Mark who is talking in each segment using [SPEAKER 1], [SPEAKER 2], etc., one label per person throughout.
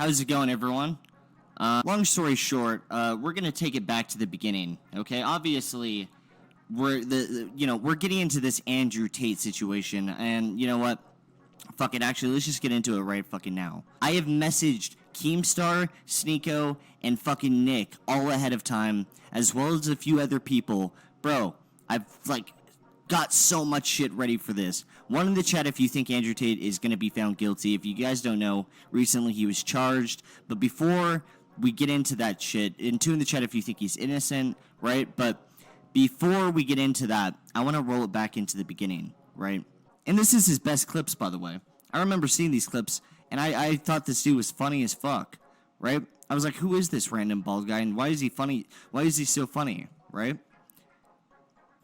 [SPEAKER 1] How's it going, everyone? Long story short, we're gonna take it back to the beginning. Okay, obviously, we're we're getting into this Andrew Tate situation, and you know what? Fuck it. Actually, let's just get into it right fucking now. I have messaged Keemstar, Sneeko, and fucking Nick all ahead of time, as well as a few other people. Bro, I've got so much shit ready for this. One in the chat if you think Andrew Tate is going to be found guilty. If you guys don't know, recently he was charged. But before we get into that shit, and two in the chat if you think he's innocent, right? But before we get into that, I want to roll it back into the beginning, right? And this is his best clips, by the way. I remember seeing these clips, and I thought this dude was funny as fuck, right? I was like, who is this random bald guy, and why is he funny? Why is he so funny, right?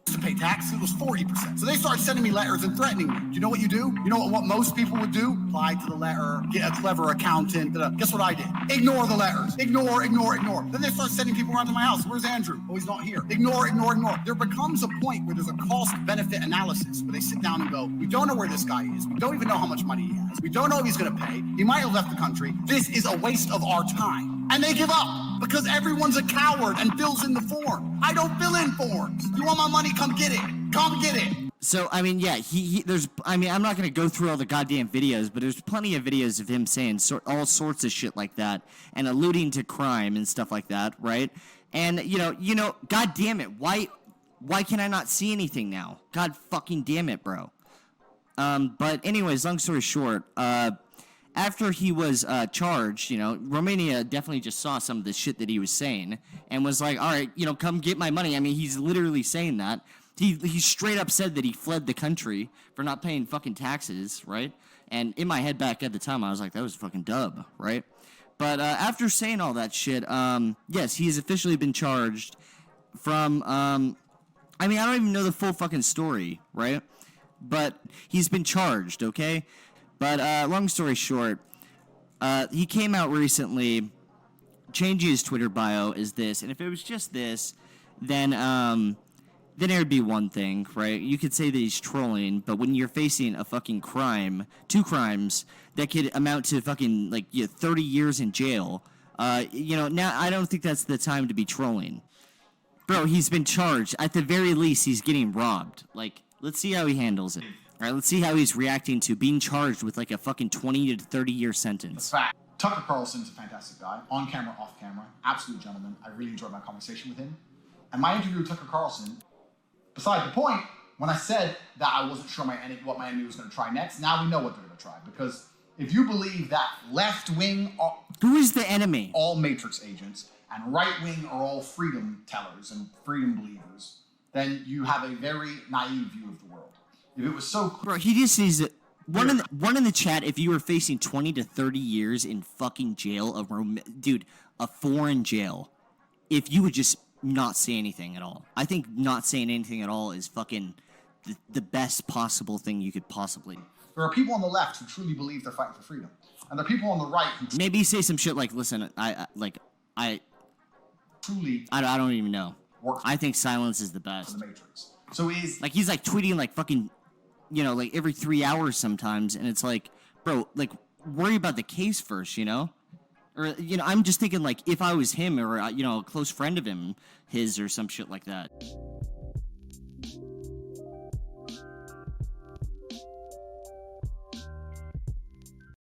[SPEAKER 2] To pay taxes, it was 40%. So they started sending me letters and threatening me. Do you know what you do? You know what most people would do? Apply to the letter, get a clever accountant. Guess what I did? Ignore the letters. Ignore. Then they start sending people around to my house. Where's Andrew? Oh, he's not here. Ignore. There becomes a point where there's a cost-benefit analysis where they sit down and go, we don't know where this guy is. We don't even know how much money he has. We don't know if he's going to pay. He might have left the country. This is a waste of our time. And they give up because everyone's a coward and fills in the form. I don't fill in forms. You want my money? Come get it. Come get it.
[SPEAKER 1] So, I mean, yeah, I'm not going to go through all the goddamn videos, but there's plenty of videos of him saying all sorts of shit like that and alluding to crime and stuff like that, right? And, you know, god damn it, why can I not see anything now? God fucking damn it, bro. But anyways, long story short, after he was charged, Romania definitely just saw some of the shit that he was saying and was like, all right, come get my money. I mean, he's literally saying that. He straight up said that he fled the country for not paying fucking taxes, right? And in my head back at the time, I was like, that was fucking dub, right? But after saying all that shit, yes, he has officially been charged from, I don't even know the full fucking story, right? But he's been charged, okay? But long story short, he came out recently, changing his Twitter bio as this, and if it was just this, then it would be one thing, right? You could say that he's trolling, but when you're facing a fucking crime, two crimes that could amount to fucking 30 years in jail, now I don't think that's the time to be trolling. Bro, he's been charged. At the very least, he's getting robbed. Let's see how he handles it. All right, let's see how he's reacting to being charged with a fucking 20 to 30 year sentence.
[SPEAKER 3] Fact. Tucker Carlson's a fantastic guy, on camera, off camera, absolute gentleman. I really enjoyed my conversation with him. And my interview with Tucker Carlson, beside the point, when I said that I wasn't sure what my enemy was going to try next, now we know what they're going to try. Because if you believe that left wing,
[SPEAKER 1] who is the enemy?
[SPEAKER 3] All Matrix agents, and right wing are all freedom tellers and freedom believers, then you have a very naive view of the world. If it was so clear,
[SPEAKER 1] bro, he just needs to, one in the chat. If you were facing 20 to 30 years in fucking jail, a foreign jail, if you would just not say anything at all. I think not saying anything at all is fucking the best possible thing you could possibly.
[SPEAKER 3] There are people on the left who truly believe they're fighting for freedom, and there are people on the right who
[SPEAKER 1] maybe say some shit like, "Listen, I
[SPEAKER 3] truly
[SPEAKER 1] don't even know. I think silence is the best."
[SPEAKER 3] The Matrix. So he's
[SPEAKER 1] tweeting fucking, every 3 hours sometimes, and it's like, bro, worry about the case first, Or, I'm just thinking, if I was him or, a close friend of his or some shit like that.